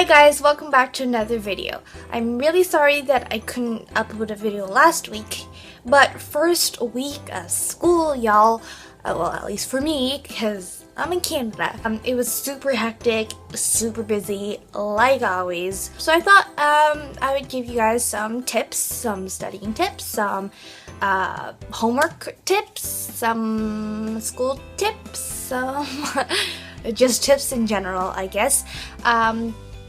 Hi guys, welcome back to another video. I'm really sorry that I couldn't upload a video last week, but first week of school, y'all, well, at least for me, because I'm in Canada. It was super hectic, super busy, like always. So I thought I would give you guys some tips, some studying tips, some homework tips, some school tips, some just tips in general, I guess,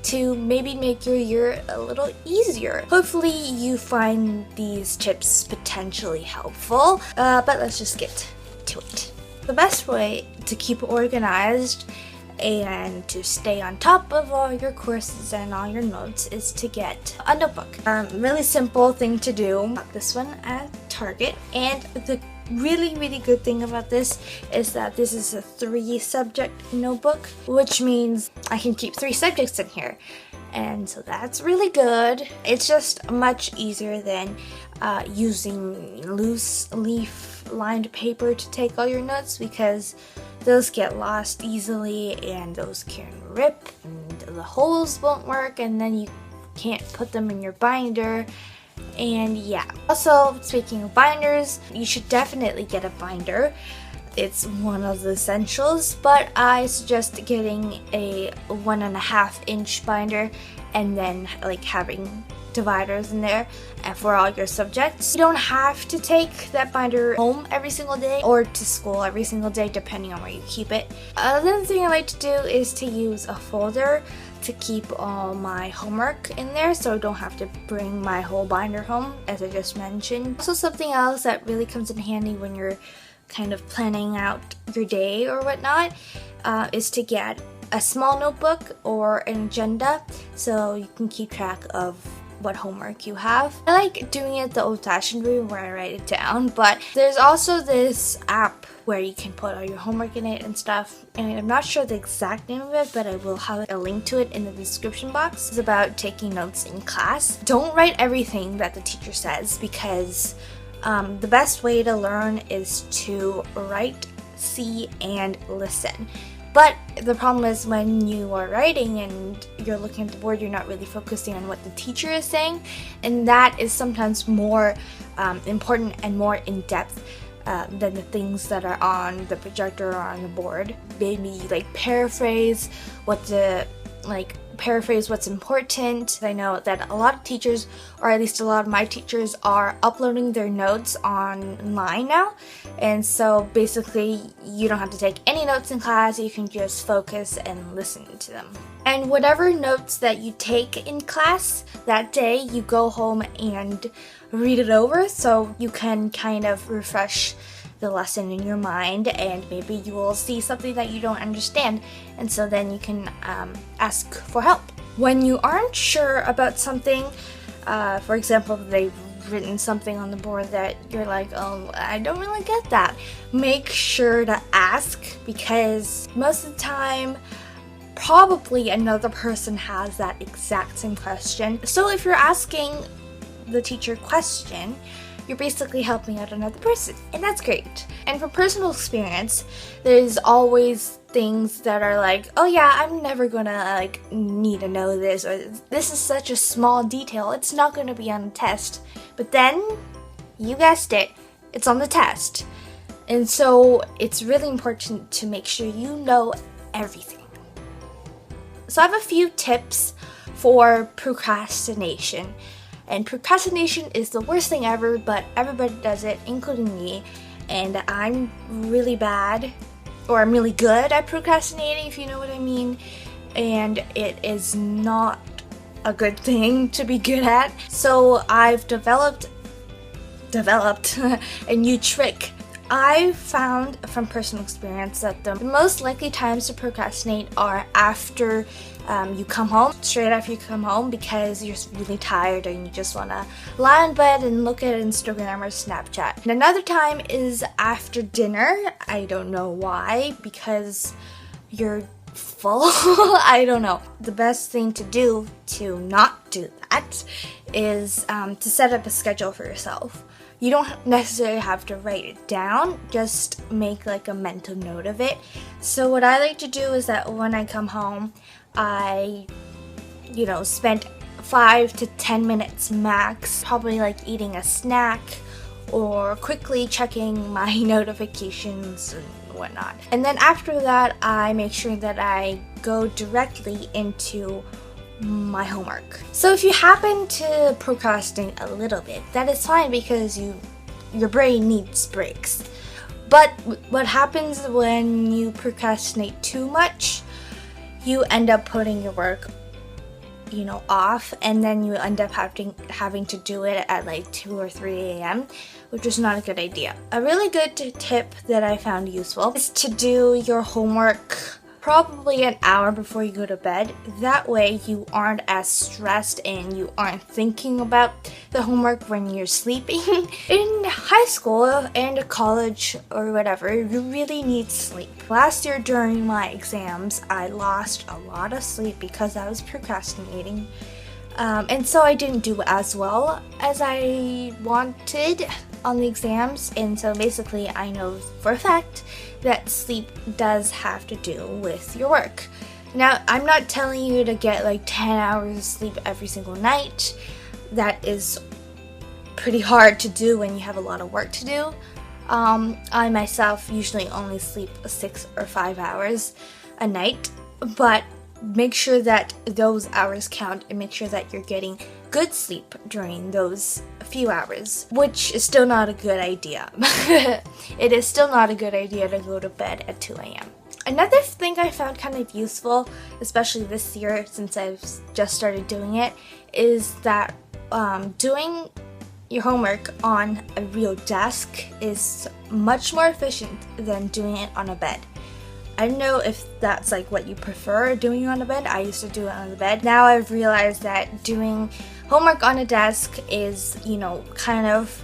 to maybe make your year a little easier. Hopefully you find these tips potentially helpful, but let's just get to it. The best way to keep organized and to stay on top of all your courses and all your notes is to get a notebook. Really simple thing to do. Got this one at Target, and the really good thing about this is that this is a 3-subject notebook, which means I can keep 3 subjects in here, and so that's really good. It's just much easier than using loose leaf lined paper to take all your notes, because those get lost easily and those can rip and the holes won't work, and then you can't put them in your binder. And yeah, also speaking of binders, you should definitely get a binder. It's one of the essentials, but I suggest getting a 1.5-inch binder and then like having dividers in there and for all your subjects. You don't have to take that binder home every single day or to school every single day, depending on where you keep it. Another thing I like to do is to use a folder to keep all my homework in there, so I don't have to bring my whole binder home, as I just mentioned. Also, something else that really comes in handy when you're kind of planning out your day or whatnot is to get a small notebook or an agenda so you can keep track of what homework you have. I like doing it the old-fashioned way where I write it down, but there's also this app where you can put all your homework in it and stuff, and I'm not sure the exact name of it, but I will have a link to it in the description box. It's about taking notes in class. Don't write everything that the teacher says, because the best way to learn is to write, see, and listen. But the problem is when you are writing and you're looking at the board, you're not really focusing on what the teacher is saying, and that is sometimes more important and more in-depth than the things that are on the projector or on the board. Maybe like paraphrase what's important. I know that a lot of teachers, or at least a lot of my teachers, are uploading their notes online now, and so basically you don't have to take any notes in class, you can just focus and listen to them. And whatever notes that you take in class that day, you go home and read it over so you can kind of refresh the lesson in your mind, and maybe you will see something that you don't understand, and so then you can ask for help. When you aren't sure about something, for example, they've written something on the board that you're like, oh, I don't really get that, make sure to ask, because most of the time probably another person has that exact same question. So if you're asking the teacher a question, you're basically helping out another person, and that's great. And from personal experience, there's always things that are like, oh yeah, I'm never gonna need to know this, or this is such a small detail, it's not gonna be on the test. But then, you guessed it, it's on the test. And so it's really important to make sure you know everything. So I have a few tips for procrastination. And procrastination is the worst thing ever, but everybody does it, including me. And I'm really bad, or I'm really good at procrastinating, if you know what I mean. And it is not a good thing to be good at. So I've developed a new trick. I've found from personal experience that the most likely times to procrastinate are after you come home, straight after you come home, because you're really tired and you just want to lie in bed and look at Instagram or Snapchat. And another time is after dinner. I don't know why, because you're full. I don't know. The best thing to do to not do that is to set up a schedule for yourself. You don't necessarily have to write it down, just make like a mental note of it. So what I like to do is that when I come home, I spent 5 to 10 minutes max, probably like eating a snack or quickly checking my notifications and whatnot. And then after that, I make sure that I go directly into my homework. So if you happen to procrastinate a little bit, that is fine because your brain needs breaks. But what happens when you procrastinate too much, you end up putting your work off, and then you end up having to do it at like 2 or 3 a.m., which is not a good idea. A really good tip that I found useful is to do your homework probably an hour before you go to bed. That way you aren't as stressed and you aren't thinking about the homework when you're sleeping. In high school and college or whatever, you really need sleep. Last year during my exams, I lost a lot of sleep because I was procrastinating. And so I didn't do as well as I wanted on the exams, and so basically I know for a fact that sleep does have to do with your work. Now, I'm not telling you to get like 10 hours of sleep every single night. That is pretty hard to do when you have a lot of work to do. I myself usually only sleep 6 or 5 hours a night, but make sure that those hours count and make sure that you're getting good sleep during those few hours, which is still not a good idea. It is still not a good idea to go to bed at 2 a.m. Another thing I found kind of useful, especially this year since I've just started doing it, is that doing your homework on a real desk is much more efficient than doing it on a bed. I don't know if that's like what you prefer, doing on a bed. I used to do it on the bed. Now I've realized that doing homework on a desk is, kind of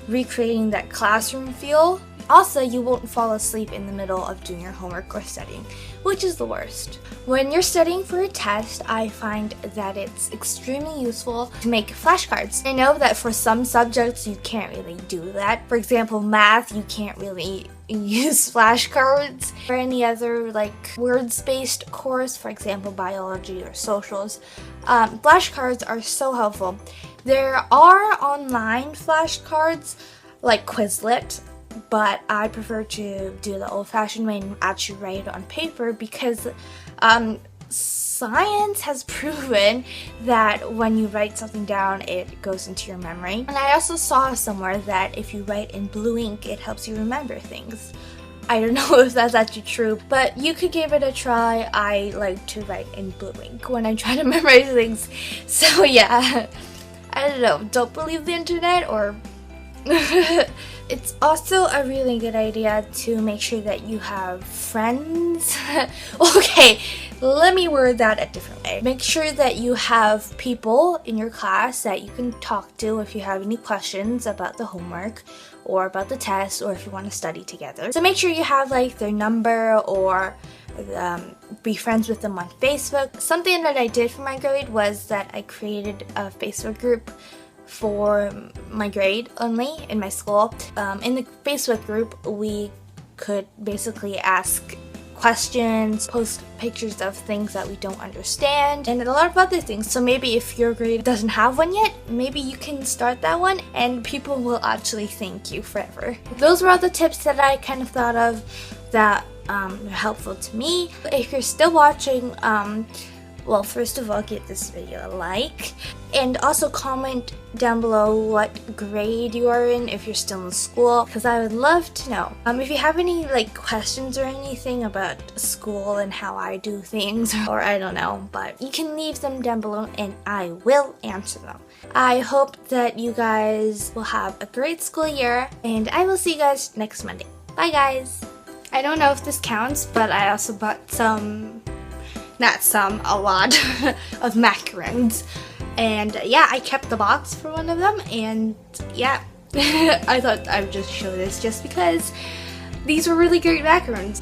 recreating that classroom feel. Also, you won't fall asleep in the middle of doing your homework or studying, which is the worst. When you're studying for a test, I find that it's extremely useful to make flashcards. I know that for some subjects you can't really do that. For example, math, you can't really use flashcards. For any other like words-based course, for example, biology or socials, flashcards are so helpful. There are online flashcards like Quizlet, but I prefer to do the old-fashioned way and actually write it on paper because science has proven that when you write something down, it goes into your memory. And I also saw somewhere that if you write in blue ink, it helps you remember things. I don't know if that's actually true, but you could give it a try. I like to write in blue ink when I try to memorize things. So yeah, I don't know. Don't believe the internet or... It's also a really good idea to make sure that you have friends. Okay, let me word that a different way. Make sure that you have people in your class that you can talk to if you have any questions about the homework or about the test, or if you want to study together. So make sure you have like their number or be friends with them on Facebook. Something that I did for my grade was that I created a Facebook group for my grade only in my school. In the Facebook group, we could basically ask questions, post pictures of things that we don't understand, and a lot of other things. So maybe if your grade doesn't have one yet, maybe you can start that one and people will actually thank you forever. Those were all the tips that I kind of thought of that are helpful to me. If you're still watching, well, first of all, give this video a like, and also comment down below what grade you are in if you're still in school, because I would love to know. If you have any like questions or anything about school and how I do things, or I don't know, but you can leave them down below and I will answer them. I hope that you guys will have a great school year, and I will see you guys next Monday. Bye guys! I don't know if this counts, but I also bought a lot of macarons, and yeah, I kept the box for one of them, and yeah, I thought I would just show this just because these were really great macarons.